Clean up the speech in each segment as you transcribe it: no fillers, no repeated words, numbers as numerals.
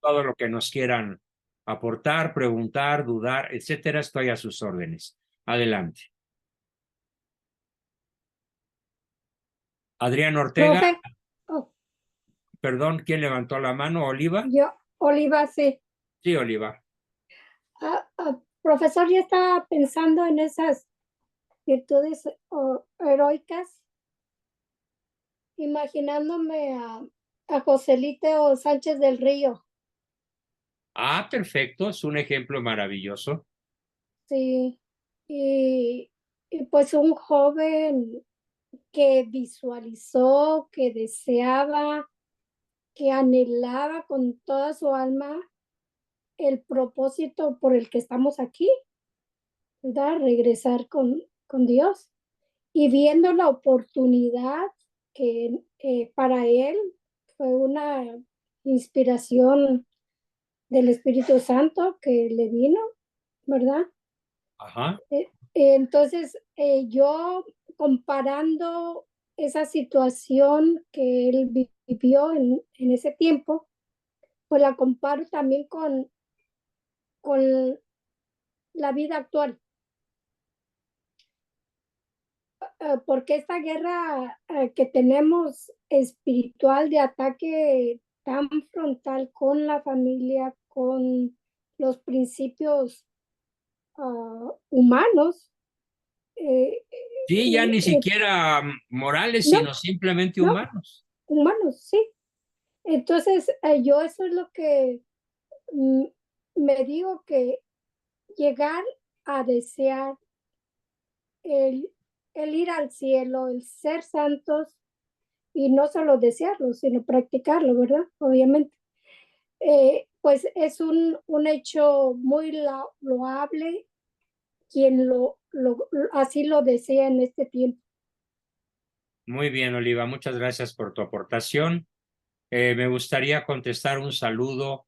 todo lo que nos quieran aportar, preguntar, dudar, etcétera, estoy a sus órdenes. Adelante. Adrián Ortega, Profe, oh, perdón, ¿quién levantó la mano? ¿Oliva? Oliva, sí. Sí, Oliva. Profesor, ya estaba pensando en esas virtudes heroicas, imaginándome a Joselito Sánchez del Río. Ah, perfecto, es un ejemplo maravilloso. Sí, y pues un joven que visualizó, que deseaba, que anhelaba con toda su alma el propósito por el que estamos aquí, ¿verdad? Regresar con Dios. Y viendo la oportunidad que para él fue una inspiración del Espíritu Santo que le vino, ¿verdad? Ajá. Entonces, yo comparando esa situación que él vivió en ese tiempo, pues la comparo también con la vida actual. Porque esta guerra que tenemos espiritual de ataque tan frontal con la familia, con los principios humanos. Sí, ya ni siquiera morales, No, sino simplemente no, humanos. humanos, sí. Entonces, yo eso es lo que mm, me digo que llegar a desear el, el ir al cielo, el ser santos, y no solo desearlo, sino practicarlo, ¿verdad? Obviamente. Pues es un hecho muy loable quien así lo desea en este tiempo. Muy bien, Oliva, muchas gracias por tu aportación. Me gustaría contestar un saludo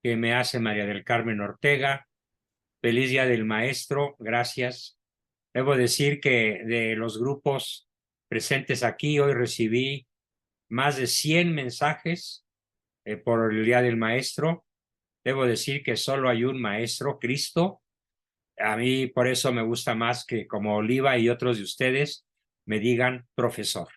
que me hace María del Carmen Ortega. Feliz Día del Maestro, gracias. Debo decir que de los grupos presentes aquí, hoy recibí más de 100 mensajes por el Día del Maestro. Debo decir que solo hay un maestro, Cristo. A mí por eso me gusta más que como Oliva y otros de ustedes me digan profesor.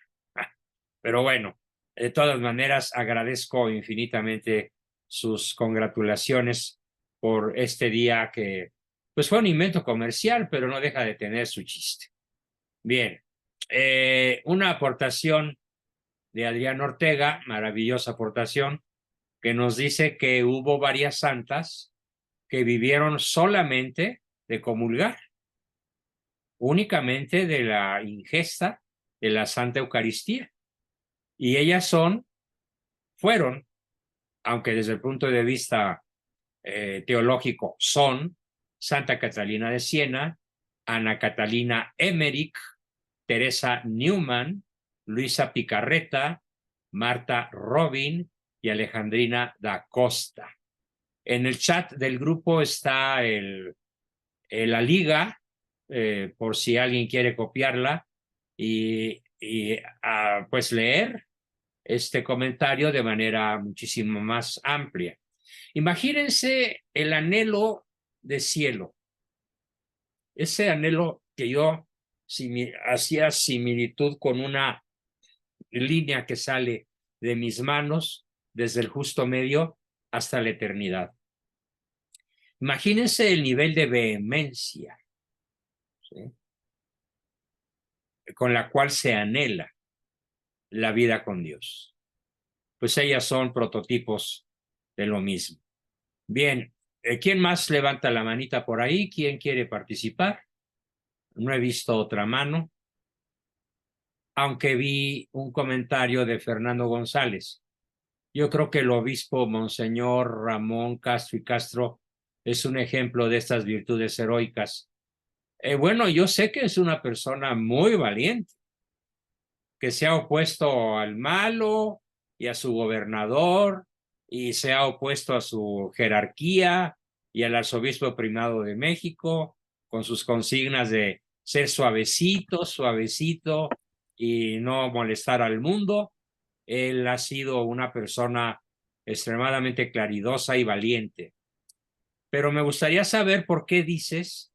Pero bueno, de todas maneras agradezco infinitamente sus congratulaciones por este día que pues fue un invento comercial, pero no deja de tener su chiste. Bien, una aportación de Adrián Ortega, maravillosa aportación, que nos dice que hubo varias santas que vivieron solamente de comulgar, únicamente de la ingesta de la Santa Eucaristía. Y ellas fueron, aunque desde el punto de vista teológico son Santa Catalina de Siena, Ana Catalina Emmerich, Teresa Newman, Luisa Picarreta, Marta Robin y Alejandrina da Costa. En el chat del grupo está la liga, por si alguien quiere copiarla y pues leer este comentario de manera muchísimo más amplia. Imagínense el anhelo de cielo, ese anhelo que yo hacía similitud con una línea que sale de mis manos desde el justo medio hasta la eternidad. Imagínense el nivel de vehemencia, ¿sí?, con la cual se anhela la vida con Dios. Pues ellas son prototipos de lo mismo. Bien, ¿quién más levanta la manita por ahí? ¿Quién quiere participar? No he visto otra mano, aunque vi un comentario de Fernando González. Yo creo que el obispo Monseñor Ramón Castro y Castro es un ejemplo de estas virtudes heroicas. Bueno, yo sé que es una persona muy valiente, que se ha opuesto al malo y a su gobernador, y se ha opuesto a su jerarquía y al arzobispo primado de México, con sus consignas de ser suavecito, suavecito y no molestar al mundo. Él ha sido una persona extremadamente claridosa y valiente. Pero me gustaría saber por qué dices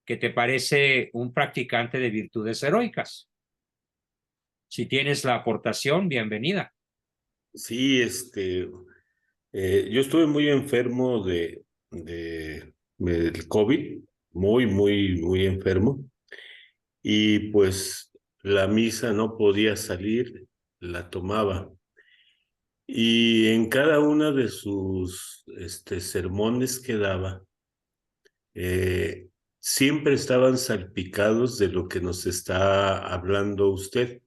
que te parece un practicante de virtudes heroicas. Si tienes la aportación, bienvenida. Sí, yo estuve muy enfermo del COVID, muy enfermo, y pues la misa no podía salir, la tomaba. Y en cada una de sus sermones que daba, eh, siempre estaban salpicados de lo que nos está hablando usted.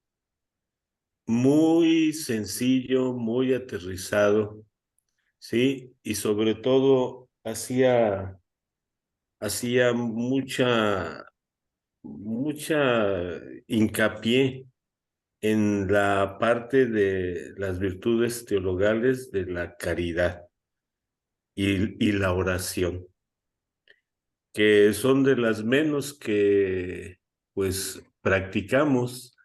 Muy sencillo, muy aterrizado, ¿sí? Y sobre todo hacía mucha hincapié en la parte de las virtudes teologales de la caridad y la oración, que son de las menos que pues practicamos.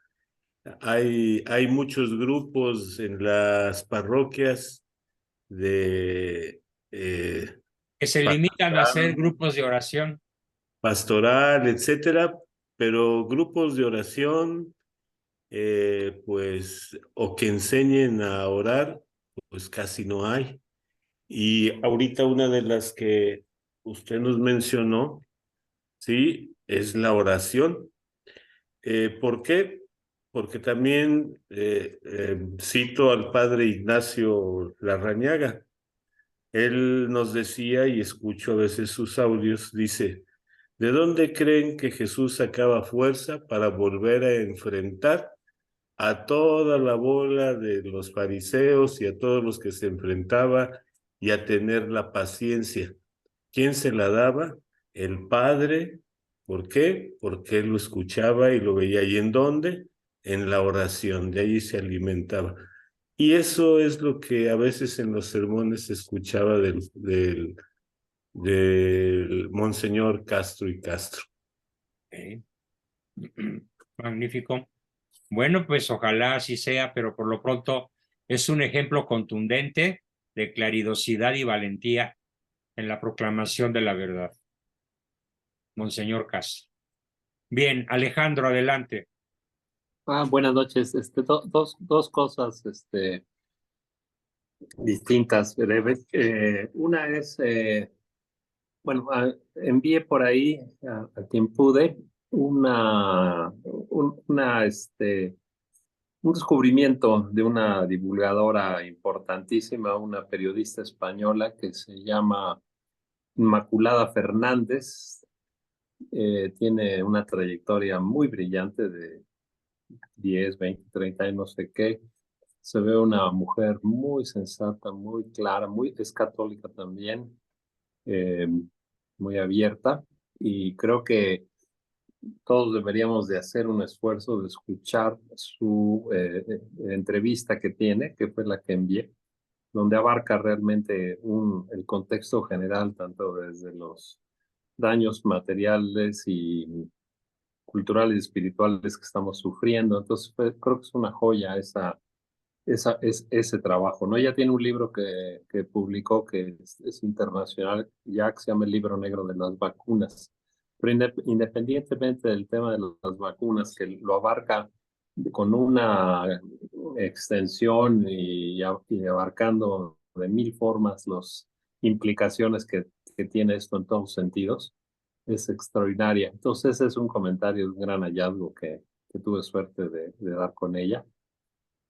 Hay muchos grupos en las parroquias de Que se limitan a hacer grupos de oración. pastoral, etcétera, pero grupos de oración, pues, o que enseñen a orar, pues casi no hay. Y ahorita una de las que usted nos mencionó, sí, es la oración. ¿Por qué? Porque también cito al padre Ignacio Larrañaga. Él nos decía, y escucho a veces sus audios, dice, ¿de dónde creen que Jesús sacaba fuerza para volver a enfrentar a toda la bola de los fariseos y a todos los que se enfrentaba y a tener la paciencia? ¿Quién se la daba? El Padre. ¿Por qué? Porque él lo escuchaba y lo veía. ¿Y en dónde? En la oración, de allí se alimentaba. Y eso es lo que a veces en los sermones se escuchaba del Monseñor Castro y Castro. Okay. Magnífico. Bueno, pues ojalá así sea, pero por lo pronto es un ejemplo contundente de claridosidad y valentía en la proclamación de la verdad. Monseñor Castro. Bien, Alejandro, adelante. Buenas noches. Dos cosas, distintas, breves. Una es, bueno, envié por ahí a quien pude un descubrimiento de una divulgadora importantísima, una periodista española que se llama Inmaculada Fernández. Tiene una trayectoria muy brillante de 10, 20, 30 años, no sé qué. Se ve una mujer muy sensata, muy clara, es católica también, eh, muy abierta, y creo que todos deberíamos de hacer un esfuerzo de escuchar su entrevista que tiene, que fue la que envié, donde abarca realmente el contexto general, tanto desde los daños materiales y culturales y espirituales que estamos sufriendo. Entonces, creo que es una joya ese trabajo, ¿no? Ella tiene un libro que publicó que es internacional, ya que se llama El Libro Negro de las Vacunas. Pero independientemente del tema de las vacunas, que lo abarca con una extensión y abarcando de mil formas las implicaciones que tiene esto en todos sentidos, es extraordinaria. Entonces, ese es un comentario, un gran hallazgo que tuve suerte de dar con ella.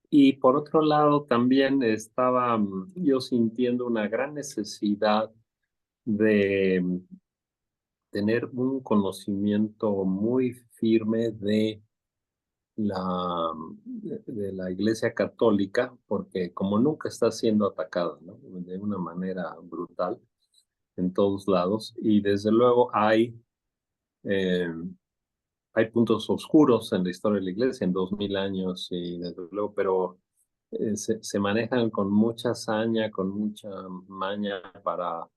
Y por otro lado, también estaba yo sintiendo una gran necesidad de tener un conocimiento muy firme de la Iglesia Católica, porque como nunca está siendo atacada, ¿no? De una manera brutal en todos lados, y desde luego eh, hay puntos oscuros en la historia de la Iglesia en 2000 años, y desde luego, pero se manejan con mucha hazaña, con mucha maña para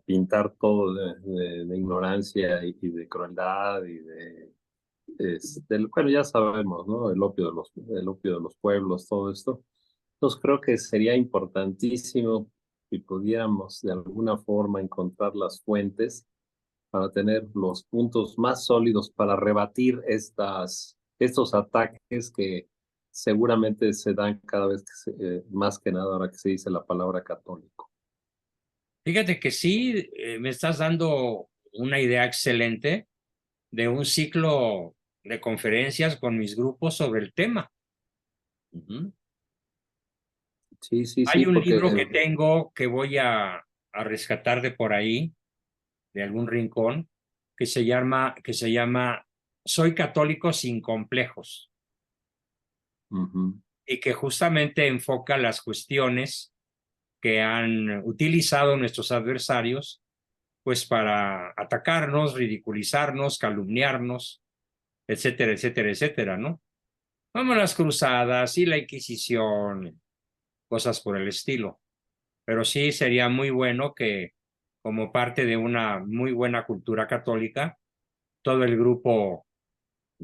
pintar todo de ignorancia y de crueldad y bueno, ya sabemos, ¿no? El opio de los pueblos, todo esto. Entonces creo que sería importantísimo si pudiéramos de alguna forma encontrar las fuentes para tener los puntos más sólidos para rebatir estos ataques que seguramente se dan cada vez más que nada ahora que se dice la palabra católico. Fíjate que sí, me estás dando una idea excelente de un ciclo de conferencias con mis grupos sobre el tema. Sí, sí, Hay sí, un porque libro que tengo que voy a rescatar de por ahí, de algún rincón, que se llama Soy católico sin complejos, y que justamente enfoca las cuestiones que han utilizado nuestros adversarios pues para atacarnos, ridiculizarnos, calumniarnos, etcétera, etcétera, etcétera, ¿no? Como las cruzadas y la Inquisición, cosas por el estilo. Pero sí sería muy bueno que, como parte de una muy buena cultura católica, todo el grupo,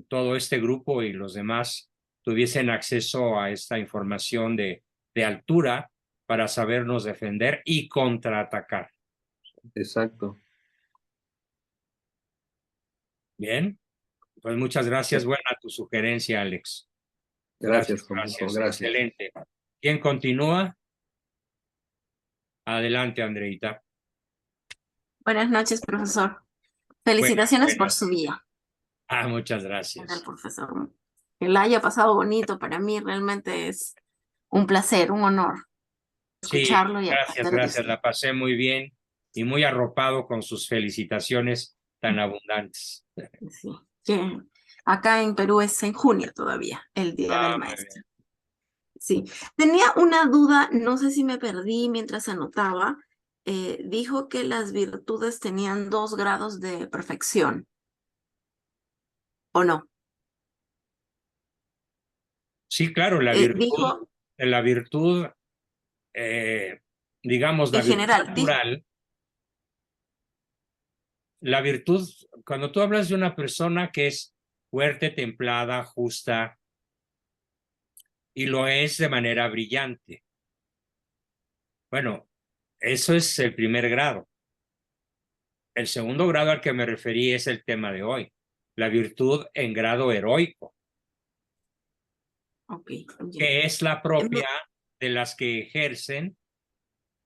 todo este grupo y los demás tuviesen acceso a esta información de altura para sabernos defender y contraatacar. exacto. Bien, pues muchas gracias. Buena tu sugerencia, Alex. Gracias, Gracias, Romualdo, gracias. gracias. Excelente. ¿Quién continúa? Adelante, Andreita. Buenas noches, profesor. Buenas, Felicitaciones por buenas. su día. Muchas Al gracias. profesor. Que la haya pasado bonito, para mí realmente es un placer, un honor Sí, escucharlo y gracias, aprender de gracias. usted. La pasé muy bien y muy arropado con sus felicitaciones tan abundantes. Sí, que acá en Perú es en junio todavía, el Día del Muy Maestro. bien. Sí, tenía una duda, no sé si me perdí mientras anotaba. Dijo que las virtudes tenían 2 grados de perfección, ¿o no? Sí, claro, Dijo la virtud, digamos, la en virtud general, dijo, natural, la virtud, cuando tú hablas de una persona que es fuerte, templada, justa, y lo es de manera brillante. Bueno, eso es el primer grado. El segundo grado al que me referí es el tema de hoy, la virtud en grado heroico, ok, ya. que es la propia de las que ejercen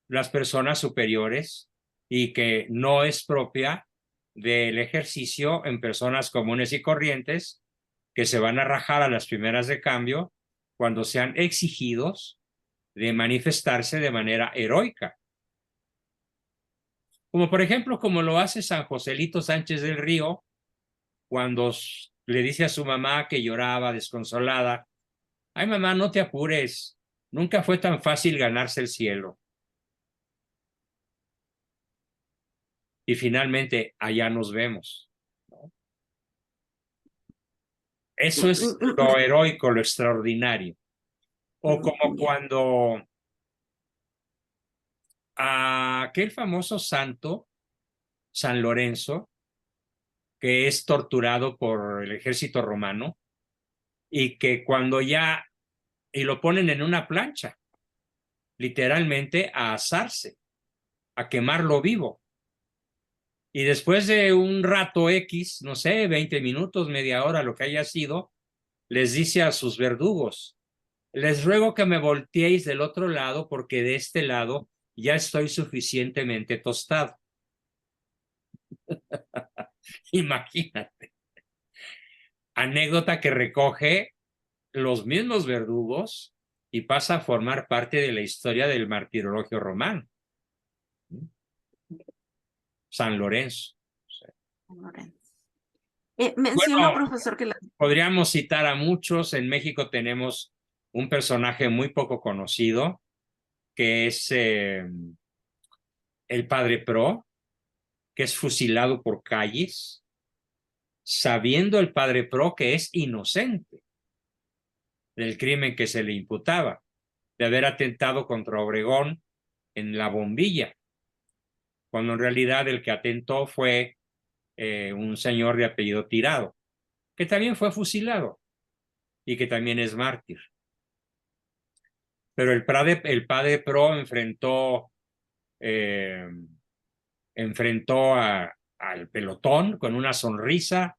las personas superiores y que no es propia del ejercicio en personas comunes y corrientes que se van a rajar a las primeras de cambio cuando sean exigidos de manifestarse de manera heroica. Como por ejemplo, como lo hace San Joselito Sánchez del Río, cuando le dice a su mamá que lloraba desconsolada: ay, mamá, no te apures, nunca fue tan fácil ganarse el cielo. Y finalmente, allá nos vemos, ¿no? Eso es lo heroico, lo extraordinario. O como cuando aquel famoso santo, San Lorenzo, que es torturado por el ejército romano, y que cuando y lo ponen en una plancha, literalmente a asarse, a quemarlo vivo. Y después de un rato X, no sé, 20 minutos, media hora, lo que haya sido, les dice a sus verdugos: les ruego que me volteéis del otro lado porque de este lado ya estoy suficientemente tostado. Imagínate. Anécdota que recoge los mismos verdugos y pasa a formar parte de la historia del martirologio romano. San Lorenzo. Mencionó, Bueno, profesor, que podríamos citar a muchos. En México tenemos un personaje muy poco conocido, que es el padre Pro, que es fusilado por calles, sabiendo el padre Pro que es inocente del crimen que se le imputaba, de haber atentado contra Obregón en La Bombilla, cuando en realidad el que atentó fue un señor de apellido Tirado, que también fue fusilado y que también es mártir. Pero el padre Pro enfrentó al pelotón con una sonrisa,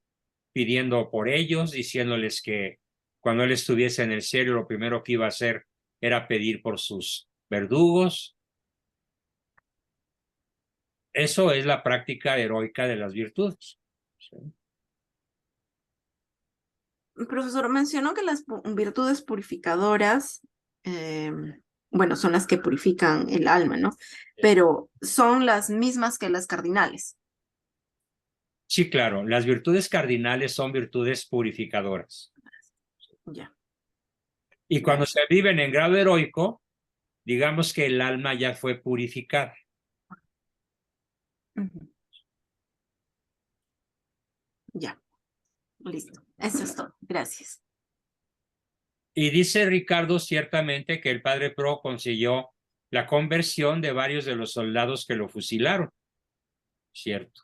pidiendo por ellos, diciéndoles que cuando él estuviese en el cielo, lo primero que iba a hacer era pedir por sus verdugos. Eso es la práctica heroica de las virtudes. ¿Sí? Profesor, mencionó que las virtudes purificadoras, bueno, son las que purifican el alma, ¿no? Pero son las mismas que las cardinales. Sí, claro, las virtudes cardinales son virtudes purificadoras. Ya. Y cuando se viven en grado heroico, digamos que el alma ya fue purificada. Ujú. Ya. Listo. Eso es todo. Gracias. Y dice Ricardo ciertamente que el padre Pro consiguió la conversión de varios de los soldados que lo fusilaron. Cierto.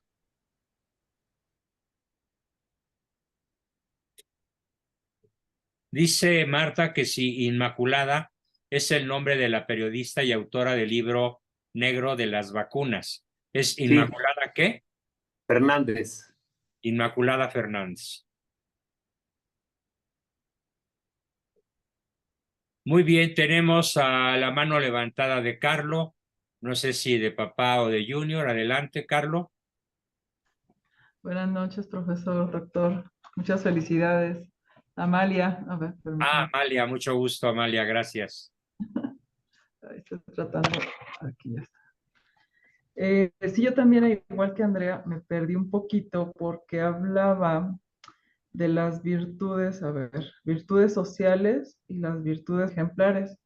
Dice Marta que si Inmaculada es el nombre de la periodista y autora del libro negro de las vacunas. ¿Es Inmaculada qué? Fernández. Inmaculada Fernández. Muy bien, tenemos a la mano levantada de Carlo. No sé si de papá o de Junior. Adelante, Carlo. Buenas noches, profesor, doctor. Muchas felicidades. Amalia, a ver, permítame. Amalia, mucho gusto, Amalia, gracias. Ahí estoy tratando. Aquí ya está. Sí, yo también, igual que Andrea, me perdí un poquito porque hablaba de las virtudes, a ver, virtudes sociales y las virtudes ejemplares,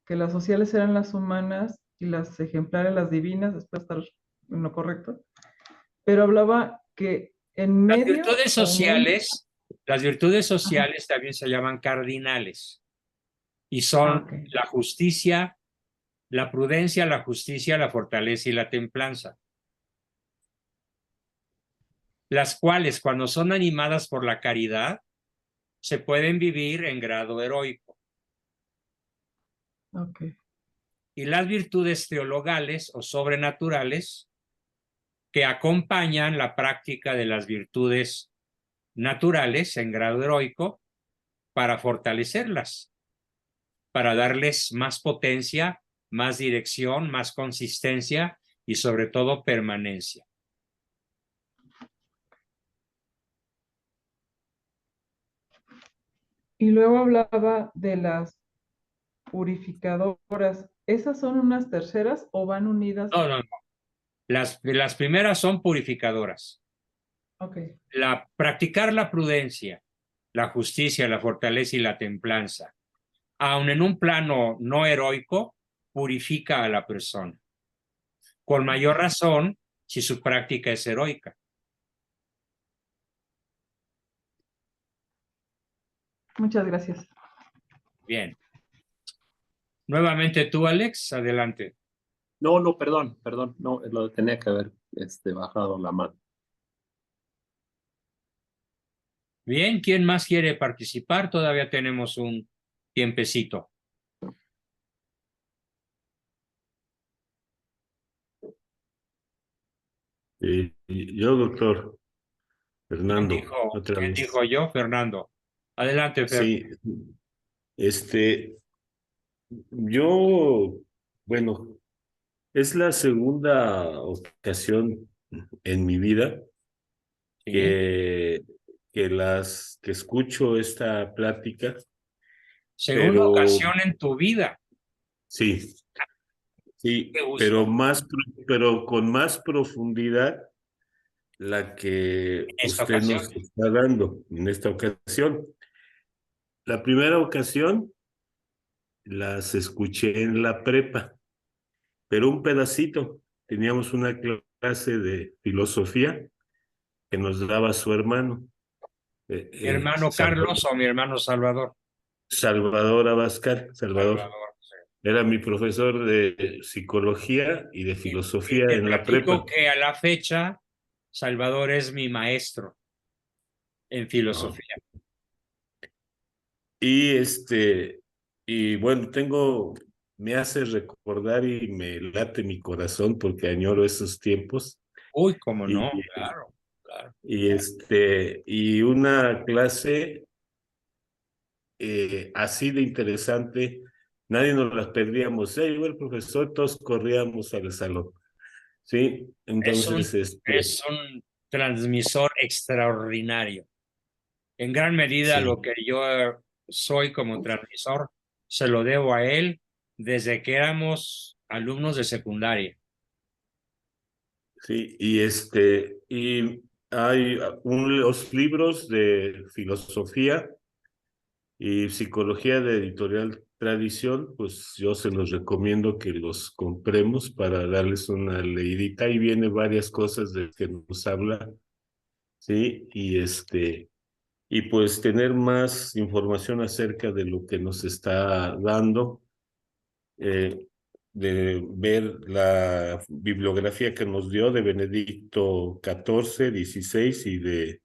que las sociales eran las humanas y las ejemplares las divinas, después estar en lo correcto, pero hablaba que en Las medio virtudes o en un... sociales también se llaman cardinales y Ah, son ok. la justicia, la prudencia, la justicia, la fortaleza y la templanza. Las cuales, cuando son animadas por la caridad, se pueden vivir en grado heroico. Ok. Y las virtudes teologales o sobrenaturales que acompañan la práctica de las virtudes naturales en grado heroico para fortalecerlas, para darles más potencia, más dirección, más consistencia y sobre todo permanencia. Y luego hablaba de las purificadoras. ¿Esas son unas terceras o van unidas? No, no, no. Las primeras son purificadoras. Ok. Practicar la prudencia, la justicia, la fortaleza y la templanza, aun en un plano no heroico, purifica a la persona. Con mayor razón si su práctica es heroica. Muchas gracias. Bien. Nuevamente tú, Alex, adelante. No, perdón, no, lo tenía que haber bajado la mano. Bien, ¿quién más quiere participar? Todavía tenemos un tiempecito. Yo, doctor Fernando, otra ¿Quién vez. dijo yo? Fernando. Adelante, Fer. Sí, este, yo, bueno, es la segunda ocasión en mi vida Sí. que escucho esta plática, Segunda pero ocasión en tu vida. sí, sí, Qué gusto. pero con más profundidad la que En esta usted ocasión. nos está dando en esta ocasión. La primera ocasión las escuché en la prepa, pero un pedacito. Teníamos una clase de filosofía que nos daba su hermano, Mi hermano Carlos o mi hermano Salvador. Salvador Abascal. Salvador Sí. era mi profesor de psicología y de Y filosofía te en la platico prepa. que a la fecha Salvador es mi maestro en Ah. filosofía. Y Y bueno, me hace recordar y me late mi corazón porque añoro esos tiempos. Uy, cómo Y, no, claro, claro. y una clase así de interesante, nadie nos las perdíamos. Llegó el profesor, todos corríamos al salón. Sí, Es un, entonces, es un transmisor extraordinario. En gran medida sí, lo que yo soy como transmisor se lo debo a él desde que éramos alumnos de secundaria. sí, y hay los libros de filosofía y psicología de Editorial Tradición, pues yo se los recomiendo que los compremos para darles una leidita. Ahí viene varias cosas de que nos habla, sí, y pues tener más información acerca de lo que nos está dando, eh, de ver la bibliografía que nos dio de Benedicto XIV, XVI y de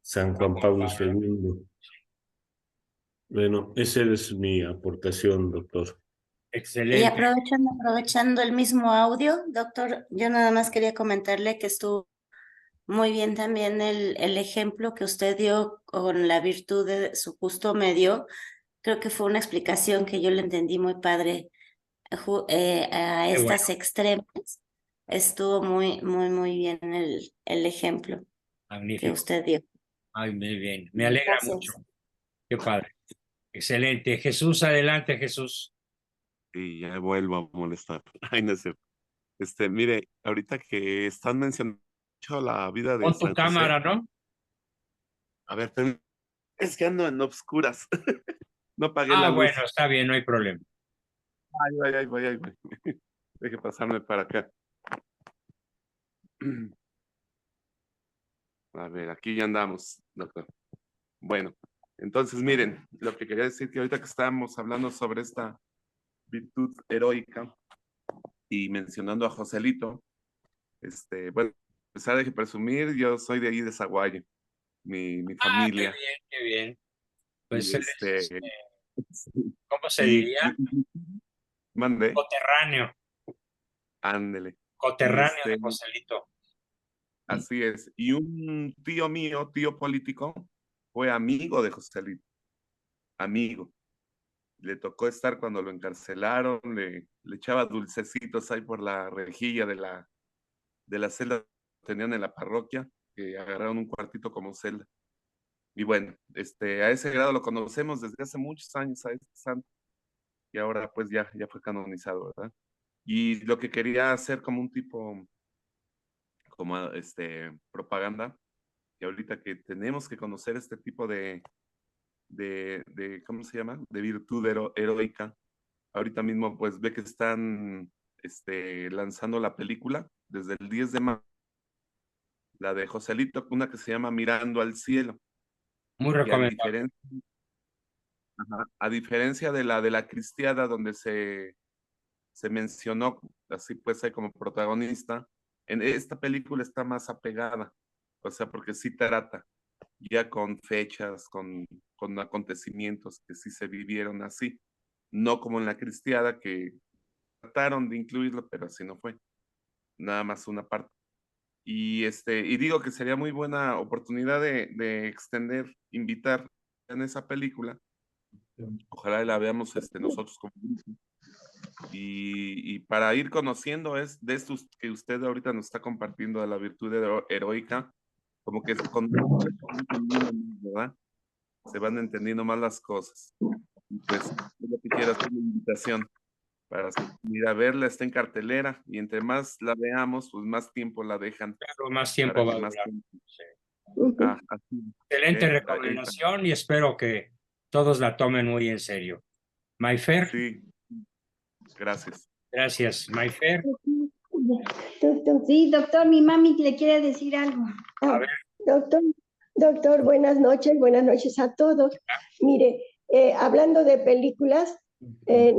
San Juan Pablo II. Bueno, esa es mi aportación, doctor. Y Excelente. aprovechando el mismo audio, doctor, yo nada más quería comentarle que estuvo muy bien también el ejemplo que usted dio con la virtud de su justo medio. Creo que fue una explicación que yo le entendí muy padre a Qué bueno, estas extremas. Estuvo muy bien el ejemplo que magnífico. usted dio. Ay, muy bien. Me alegra mucho. Gracias. Qué padre. Excelente. Jesús, adelante, Jesús. Y ya vuelvo a molestar. Ay, no es cierto. Mire, ahorita que están mencionando mucho la vida de Pon tu San José, cámara, ¿no? a ver, es que ando en obscuras. No apagué la Ah, luz. bueno, está bien, no hay problema. Ay, voy, ay, voy. Deje pasarme para acá. A ver, aquí ya andamos, doctor. Bueno, entonces miren, lo que quería decir que ahorita que estábamos hablando sobre esta virtud heroica y mencionando a Joselito, bueno, a pesar de presumir, yo soy de ahí de Zaguayo, mi Ah, qué familia. bien, qué bien. Pues Y él es, ¿cómo se y diría? mandé, Coterráneo, ándele. Y coterráneo de Joselito. así es. Y un tío mío, tío político, fue amigo de Joselito, amigo. Le tocó estar cuando lo encarcelaron, le echaba dulcecitos ahí por la rejilla de la celda que tenían en la parroquia, que agarraron un cuartito como celda. Y bueno, a ese grado lo conocemos desde hace muchos años a este santo, y ahora pues ya fue canonizado, ¿verdad? Y lo que quería hacer como un tipo, como propaganda, que ahorita que tenemos que conocer este tipo ¿cómo se llama? De virtud heroica. Ahorita mismo pues ve que están lanzando la película desde el 10 de marzo, la de Joselito, una que se llama Mirando al cielo. Muy Y recomendable. a diferencia de la cristiada donde se mencionó así pues como protagonista, en esta película está más apegada, o sea, porque sí trata ya con fechas, con acontecimientos que sí se vivieron así, no como en la cristiada que trataron de incluirlo, pero así no fue, nada más una parte. Y digo que sería muy buena oportunidad de extender, invitar en esa película. Ojalá la veamos nosotros como grupo. Y para ir conociendo es de estos que usted ahorita nos está compartiendo de la virtud heroica, como que ¿verdad? Se van entendiendo más las cosas. Y pues, es lo que quiero hacer una invitación para ir a verla, está en cartelera, y entre más la veamos, pues más tiempo la dejan Claro, más para tiempo va que a más durar. tiempo. Sí. Así, Excelente ahí está. recomendación y espero que todos la tomen muy en serio. Mayfer, Sí, gracias. gracias. Mayfer, Doctor, sí, doctor, mi mami le quiere decir algo. a ver. Doctor, buenas noches a todos. Mire, hablando de películas,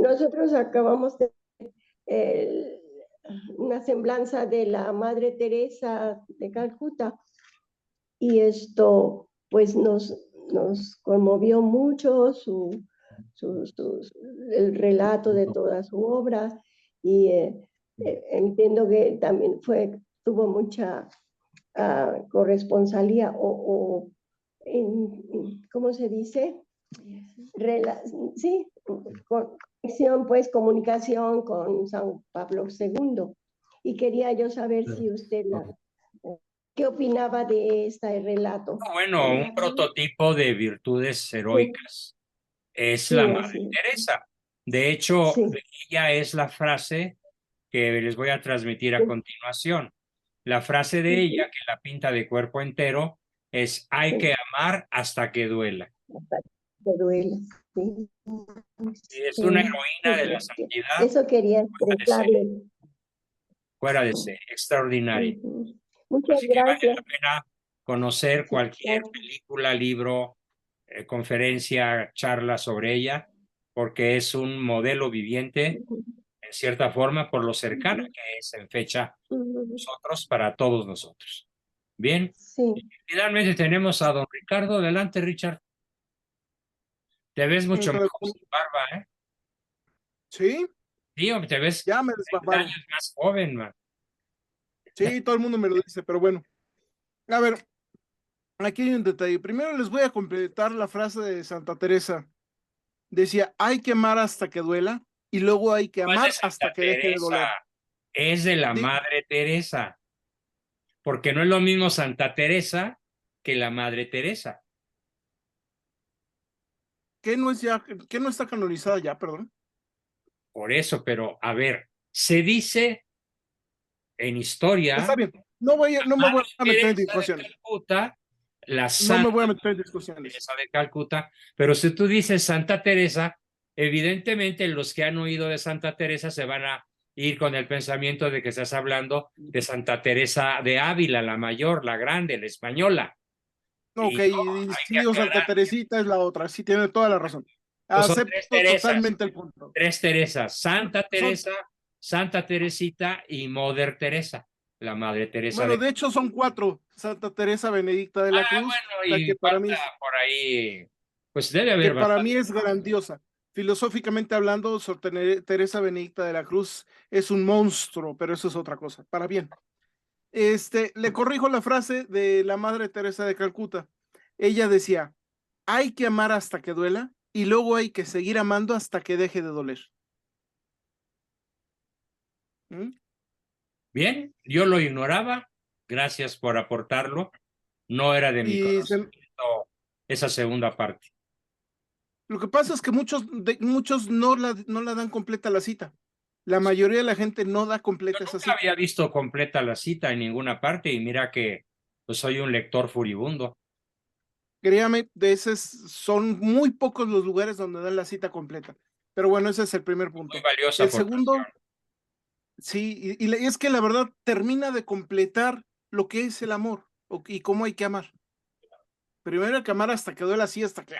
nosotros acabamos de una semblanza de la Madre Teresa de Calcuta y esto pues nos conmovió mucho el relato de toda su obra, y entiendo que también tuvo mucha corresponsalía ¿cómo se dice? Sí, conexión, pues comunicación con San Pablo II. Y quería yo saber si usted, ¿qué opinaba de este relato? Bueno, un prototipo de virtudes heroicas es la Madre Teresa. De hecho, ella es la frase que les voy a transmitir a continuación. La frase de ella, que la pinta de cuerpo entero, es: hay que amar hasta que duela. Hasta que duela, sí. Es una heroína de la santidad. Eso quería expresarle. Fuera de ser, extraordinaria. Muchas Así que gracias. vale la pena conocer cualquier película, libro, conferencia, charla sobre ella, porque es un modelo viviente, en cierta forma, por lo cercana que es en fecha nosotros, para todos nosotros. Bien. Sí. Finalmente tenemos a don Ricardo. Adelante, Richard. Te ves mucho mejor sin barba, ¿eh? ¿Sí? Sí, hombre, te ves ya me 30 años más joven, man. Sí, todo el mundo me lo dice, pero bueno. A ver, aquí hay un detalle. Primero les voy a completar la frase de Santa Teresa. Decía, hay que amar hasta que duela, y luego hay que amar hasta que deje de doler. Es de la Madre Teresa, porque no es lo mismo Santa Teresa que la Madre Teresa. ¿Qué no está canonizada ya, perdón? Por eso, pero a ver, se dice en historia. Está bien, no me voy a meter en discusiones. No me voy a meter en discusiones. Teresa de Calcuta, pero si tú dices Santa Teresa, evidentemente los que han oído de Santa Teresa se van a ir con el pensamiento de que estás hablando de Santa Teresa de Ávila, la mayor, la grande, la española. Ok, y si digo Santa Teresita es la otra, sí tiene toda la razón. Acepto totalmente el punto. Tres Teresas: Santa Teresa, Santa Teresita y Mother Teresa, la Madre Teresa. Bueno, de hecho son 4. Santa Teresa Benedicta de la Cruz, bueno, y que para mí por ahí, pues debe haber que para mí es grandiosa. Filosóficamente hablando, Santa Teresa Benedicta de la Cruz es un monstruo, pero eso es otra cosa, para bien. Le corrijo la frase de la Madre Teresa de Calcuta. Ella decía, hay que amar hasta que duela, y luego hay que seguir amando hasta que deje de doler. Bien, yo lo ignoraba. Gracias por aportarlo. No era de mi conocimiento esa segunda parte. Lo que pasa es que muchos no la dan completa la cita. La mayoría de la gente no da completa esa cita. Nunca había visto completa la cita en ninguna parte, y mira que pues, soy un lector furibundo. Créame, son muy pocos los lugares donde dan la cita completa. Pero bueno, ese es el primer punto. Muy valiosa. El segundo, sí, y es que la verdad termina de completar lo que es el amor y cómo hay que amar. Primero hay que amar hasta que duela, así, hasta que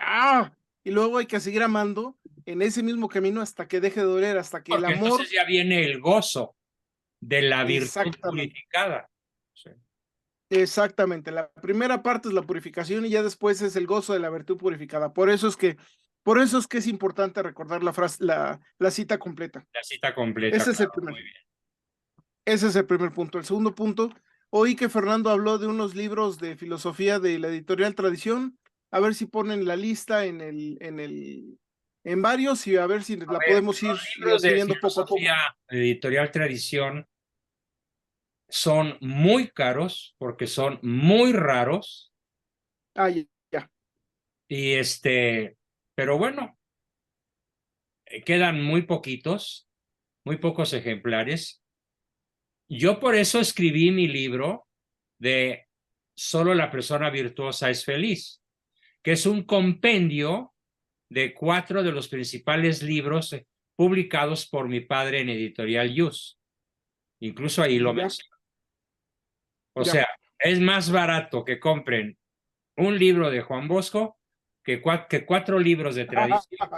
y luego hay que seguir amando en ese mismo camino hasta que deje de doler, hasta que el amor. Entonces ya viene el gozo de la virtud purificada. Sí. Exactamente, la primera parte es la purificación y ya después es el gozo de la virtud purificada. Por eso es que es importante recordar la cita completa. La cita completa. Ese es el primero. Muy bien. Ese es el primer punto. El segundo punto, oí que Fernando habló de unos libros de filosofía de la editorial Tradición. A ver si ponen la lista en varios, y a ver si la podemos ir adquiriendo poco a poco. Editorial Tradición son muy caros porque son muy raros. Ya. Y pero bueno, quedan muy pocos ejemplares. Yo por eso escribí mi libro de Solo la persona virtuosa es feliz, que es un compendio de 4 de los principales libros publicados por mi padre en Editorial Yus. Incluso ahí lo menciono. O sea, es más barato que compren un libro de Juan Bosco que 4 libros de Tradición.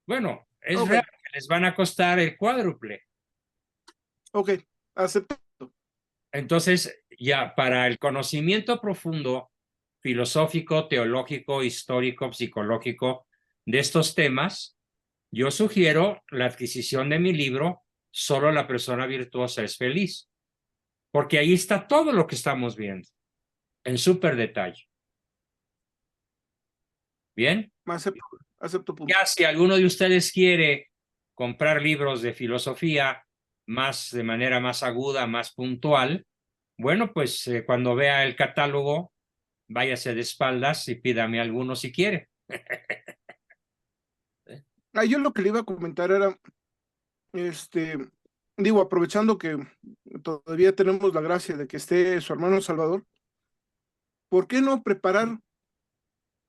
Bueno, es real que les van a costar el cuádruple. Ok, acepto. Entonces, ya para el conocimiento profundo, filosófico, teológico, histórico, psicológico de estos temas, Yo sugiero la adquisición de mi libro, Solo la persona virtuosa es feliz, porque ahí está todo lo que estamos viendo, en súper detalle. ¿Bien? Acepto punto. Ya si alguno de ustedes quiere comprar libros de filosofía más de manera más aguda, más puntual, bueno, pues cuando vea el catálogo, váyase de espaldas y pídame alguno si quiere. Yo lo que le iba a comentar era, digo, aprovechando que todavía tenemos la gracia de que esté su hermano Salvador, ¿por qué no preparar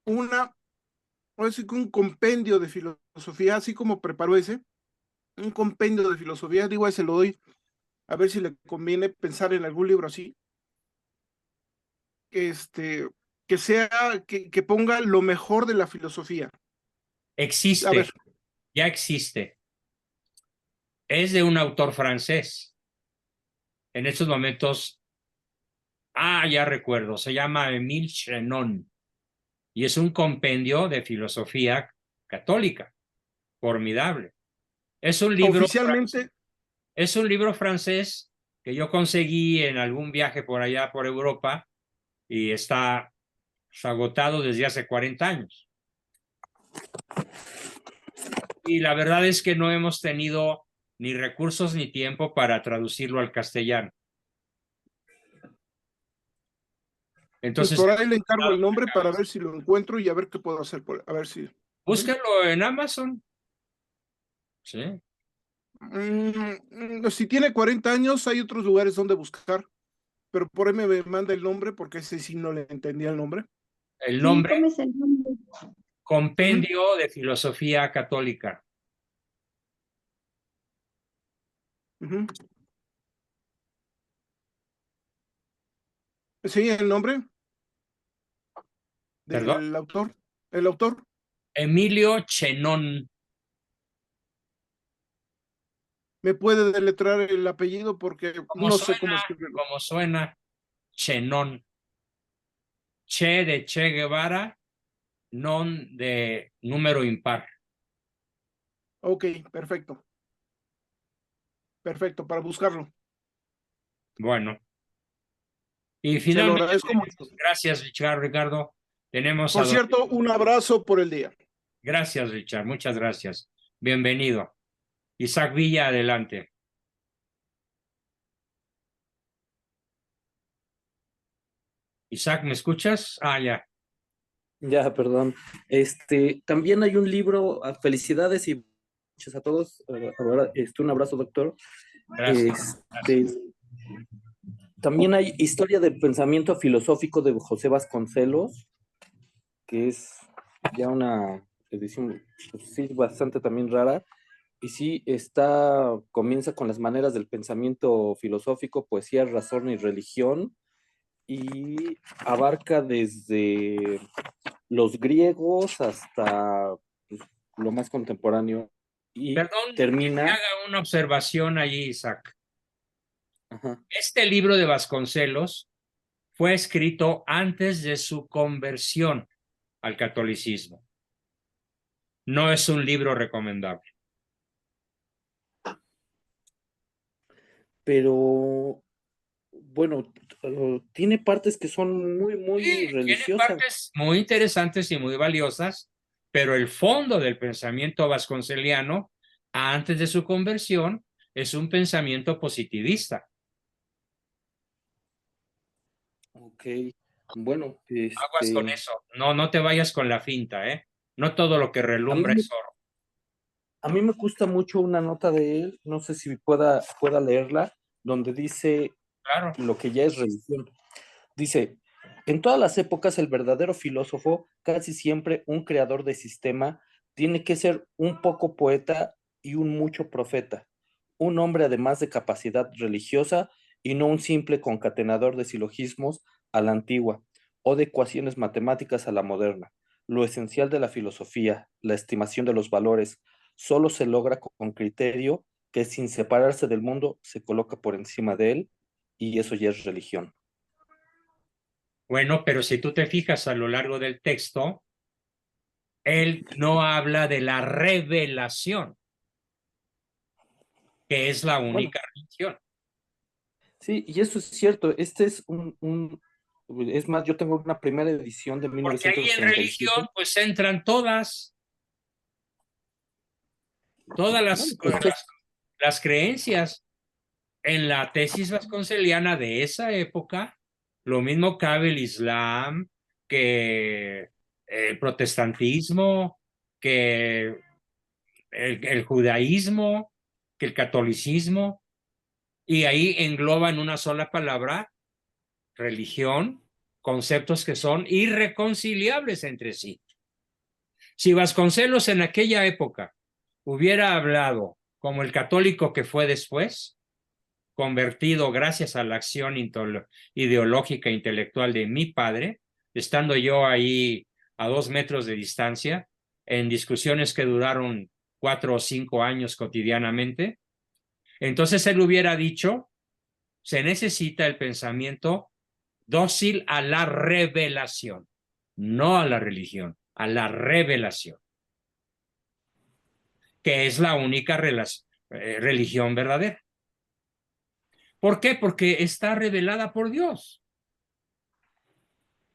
un compendio de filosofía, así como preparó ese? Un compendio de filosofía, digo, ese lo doy, a ver si le conviene pensar en algún libro así, que sea, que ponga lo mejor de la filosofía. A Existe, ver, ya existe. Es de un autor francés. En estos momentos, ya recuerdo, se llama Émile Chenon y es un compendio de filosofía católica, formidable. Es un libro oficialmente, Es un libro francés que yo conseguí en algún viaje por allá por Europa y está agotado desde hace 40 años. Y la verdad es que no hemos tenido ni recursos ni tiempo para traducirlo al castellano. pues Entonces, por ahí le encargo el nombre para ver si lo encuentro y a ver qué puedo hacer, a ver si... búsquenlo en Amazon. Sí. Si tiene 40 años, hay otros lugares donde buscar, pero por ahí me manda el nombre porque ese sí no le entendía el nombre. El Sí, nombre, ¿cómo es el nombre? Compendio de Filosofía Católica. Ujú. Sí, el nombre ¿Perdón? del autor. El autor. Emilio Chenon. ¿Me puede deletrar el apellido? Porque no sé cómo escribirlo. Como suena, Chenon. Che de Che Guevara, non de número impar. Ok, perfecto. Perfecto, para buscarlo. Bueno. Y Se lo finalmente, agradezco mucho. gracias, Ricardo. Tenemos Por cierto, un abrazo por el día. Gracias, Richard. Muchas gracias. Bienvenido. Isaac Villa, adelante. Isaac, ¿me escuchas? Ya. Ya, perdón. También hay un libro, felicidades y muchas a todos. Ahora, un abrazo, doctor. Gracias. También hay Historia del Pensamiento Filosófico de José Vasconcelos, que es ya una edición, pues, sí, bastante también rara. Y sí, comienza con las maneras del pensamiento filosófico, poesía, razón y religión, y abarca desde los griegos hasta pues, lo más contemporáneo. Y Perdón, termina. que haga una observación allí, Isaac. Ajá. Este libro de Vasconcelos fue escrito antes de su conversión al catolicismo. No es un libro recomendable. Pero, bueno, tiene partes que son muy religiosas. Tiene partes muy interesantes y muy valiosas, pero el fondo del pensamiento vasconceliano, antes de su conversión, es un pensamiento positivista. Ok, bueno. Aguas con eso. No te vayas con la finta, ¿eh? No todo lo que relumbra es oro. A mí me gusta mucho una nota de él, no sé si pueda leerla, donde dice lo que ya es religión. Dice, en todas las épocas el verdadero filósofo, casi siempre un creador de sistema, tiene que ser un poco poeta y un mucho profeta, un hombre además de capacidad religiosa y no un simple concatenador de silogismos a la antigua o de ecuaciones matemáticas a la moderna. Lo esencial de la filosofía, la estimación de los valores, solo se logra con criterio que sin separarse del mundo se coloca por encima de él, y eso ya es religión. Bueno, pero si tú te fijas a lo largo del texto, Él no habla de la revelación, que es la única religión. Sí, y eso es cierto. Este es es más, yo tengo una primera edición de Porque ahí en 1937. religión pues entran todas las creencias. En la tesis vasconceliana de esa época, lo mismo cabe el Islam, que el protestantismo, que el judaísmo, que el catolicismo, y ahí engloba en una sola palabra religión, conceptos que son irreconciliables entre sí. Si Vasconcelos en aquella época hubiera hablado como el católico que fue después, convertido gracias a la acción ideológica e intelectual de mi padre, estando yo ahí a 2 metros de distancia, en discusiones que duraron 4 o 5 años cotidianamente, entonces él hubiera dicho, se necesita el pensamiento dócil a la revelación, no a la religión, a la revelación, que es la única religión verdadera. ¿Por qué? Porque está revelada por Dios.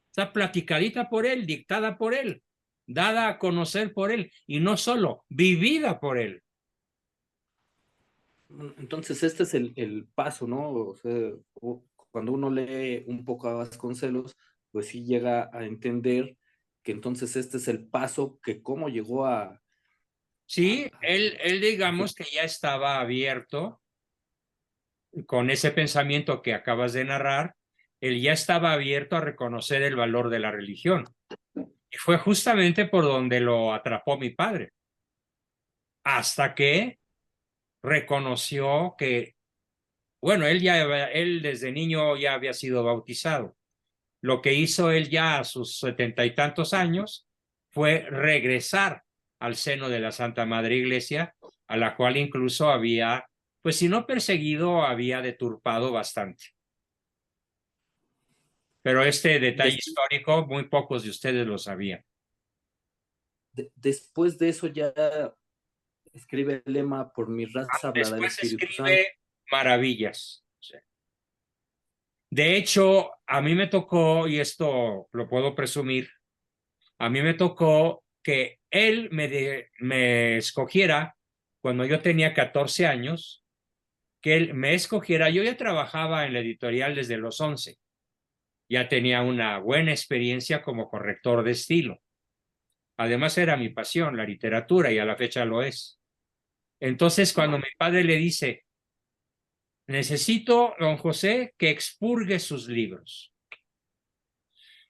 Está platicadita por Él, dictada por Él, dada a conocer por Él, y no solo, vivida por Él. Entonces este es el paso, ¿no? O sea, cuando uno lee un poco a Vasconcelos, pues sí llega a entender que entonces este es el paso que cómo llegó a... Sí, él digamos que ya estaba abierto con ese pensamiento que acabas de narrar, él ya estaba abierto a reconocer el valor de la religión. Y fue justamente por donde lo atrapó mi padre. Hasta que reconoció que, bueno, él desde niño ya había sido bautizado. Lo que hizo él ya a sus 70 y tantos años fue regresar al seno de la Santa Madre Iglesia, a la cual incluso había, pues si no perseguido, había deturpado bastante. Pero este detalle histórico, muy pocos de ustedes lo sabían. Después de eso ya escribe el lema, por mi raza hablará el Espíritu Santo. Escribe maravillas. De hecho, a mí me tocó, y esto lo puedo presumir, a mí me tocó que él me escogiera cuando yo tenía 14 años, que él me escogiera. Yo ya trabajaba en la editorial desde los 11. Ya tenía una buena experiencia como corrector de estilo. Además era mi pasión, la literatura, y a la fecha lo es. Entonces, cuando mi padre le dice, necesito, don José, que expurgue sus libros.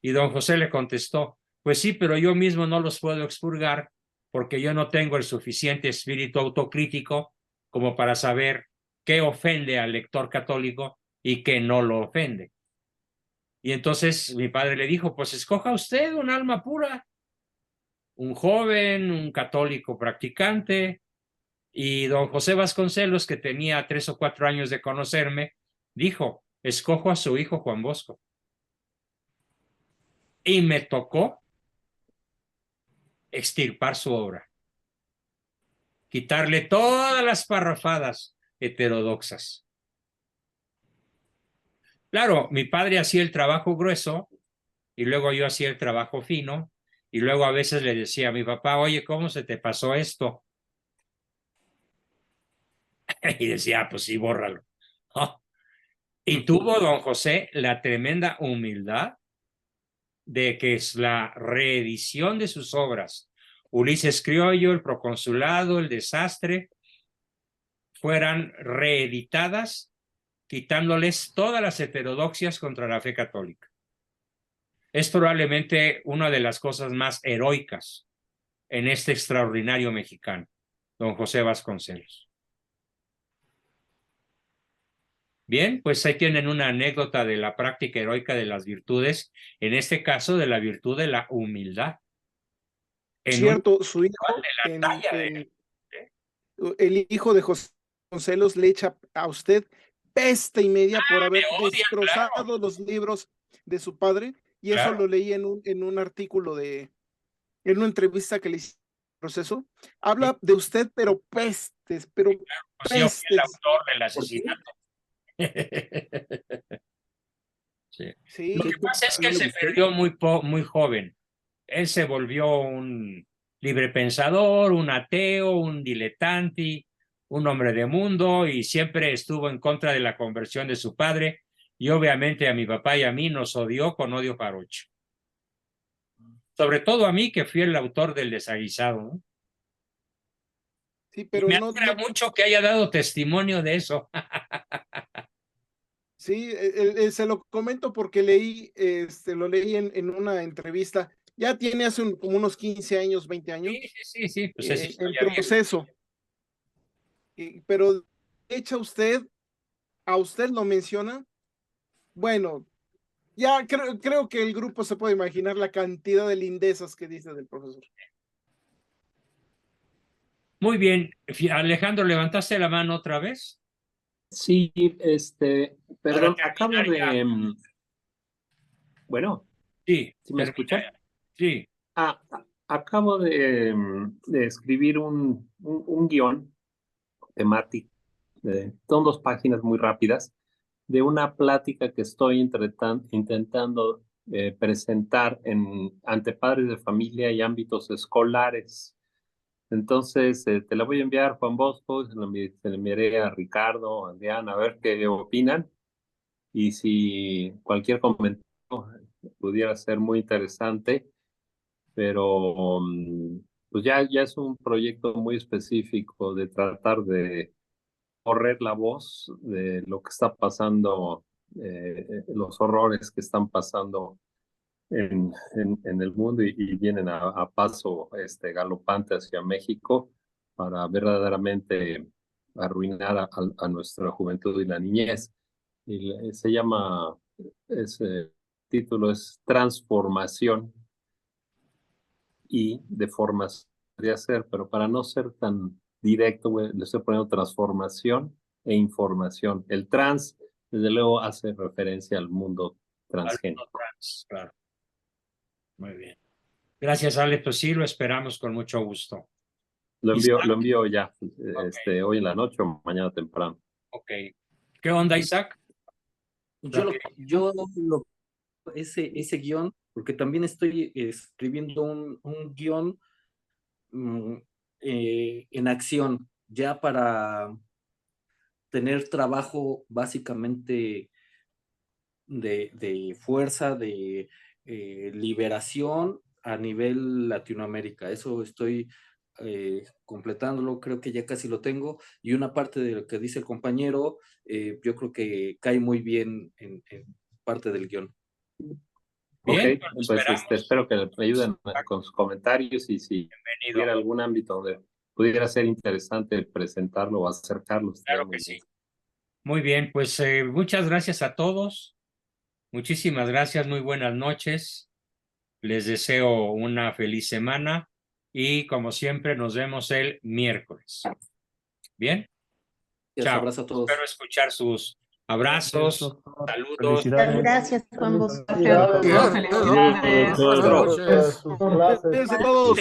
Y don José le contestó, pues sí, pero yo mismo no los puedo expurgar porque yo no tengo el suficiente espíritu autocrítico como para saber qué ofende al lector católico y qué no lo ofende. Y entonces mi padre le dijo, pues escoja usted un alma pura, un joven, un católico practicante. Y don José Vasconcelos, que tenía 3 o 4 años de conocerme, dijo, escojo a su hijo Juan Bosco. Y me tocó extirpar su obra, quitarle todas las parrafadas heterodoxas. Claro, mi padre hacía el trabajo grueso y luego yo hacía el trabajo fino y luego a veces le decía a mi papá, oye, ¿cómo se te pasó esto? Y decía, pues sí, bórralo. Oh. Y tuvo don José la tremenda humildad de que es la reedición de sus obras, Ulises Criollo, El Proconsulado, El Desastre, fueran reeditadas, quitándoles todas las heterodoxias contra la fe católica. Es probablemente una de las cosas más heroicas en este extraordinario mexicano, don José Vasconcelos. Bien, pues ahí tienen una anécdota de la práctica heroica de las virtudes, en este caso de la virtud de la humildad. Cierto, su hijo, el hijo de José Vasconcelos le echa a usted peste y media por haber destrozado los libros de su padre, y eso lo leí en un artículo de en una entrevista que le hice al proceso, habla de usted, pero pestes, pero Pues yo fui el autor del asesinato. Sí. Sí. Lo que pasa es que él se perdió muy joven. Él se volvió un librepensador, un ateo, un diletante, un hombre de mundo, y siempre estuvo en contra de la conversión de su padre, y obviamente a mi papá y a mí nos odió con odio jarocho. Sobre todo a mí, que fui el autor del desaguisado, ¿no? Sí, pero me alegra mucho que haya dado testimonio de eso. Sí, se lo comento porque lo leí en una entrevista. Ya tiene como unos 15 años, 20 años. Sí, pues es en proceso. Pero echa a usted lo menciona. Bueno, ya creo que el grupo se puede imaginar la cantidad de lindezas que dice del profesor. Muy bien. Alejandro, ¿levantaste la mano otra vez? Sí, perdón, acabo de... Bueno. Sí. ¿Sí me escuchan? Sí. Acabo de escribir un guión temático. Son 2 páginas muy rápidas de una plática que estoy intentando presentar ante padres de familia y ámbitos escolares. Entonces, te la voy a enviar, Juan Bosco, se la enviaré a Ricardo, a Adrián, a ver qué opinan. Y si cualquier comentario pudiera ser muy interesante, pero pues ya es un proyecto muy específico de tratar de correr la voz de lo que está pasando, los horrores que están pasando en el mundo y vienen a paso galopante hacia México para verdaderamente arruinar a nuestra juventud y la niñez. Y se llama, ese título es Transformación y Deformación, podría ser, pero para no ser tan directo, le estoy poniendo transformación e información. El trans, desde luego, hace referencia al mundo transgénico. Claro. Muy bien. Gracias, Alex. Pues sí, lo esperamos con mucho gusto. Lo envío ya, hoy en la noche o mañana temprano. Ok. ¿Qué onda, Isaac? Ese guión, porque también estoy escribiendo un guión en acción, ya para tener trabajo básicamente de fuerza, de liberación a nivel Latinoamérica. Eso estoy completándolo, creo que ya casi lo tengo, y una parte de lo que dice el compañero, yo creo que cae muy bien en parte del guión. Bien, pues espero que me ayuden con sus comentarios y si hubiera algún ámbito donde pudiera ser interesante presentarlo o acercarlo. Claro que sí. Muy bien, pues muchas gracias a todos. Muchísimas gracias, muy buenas noches. Les deseo una feliz semana y como siempre nos vemos el miércoles. ¿Bien? Chao. Abrazo a todos. Espero escuchar sus abrazos, saludos. Gracias, Juan Bosco. Felicidades. Felicidades a todos.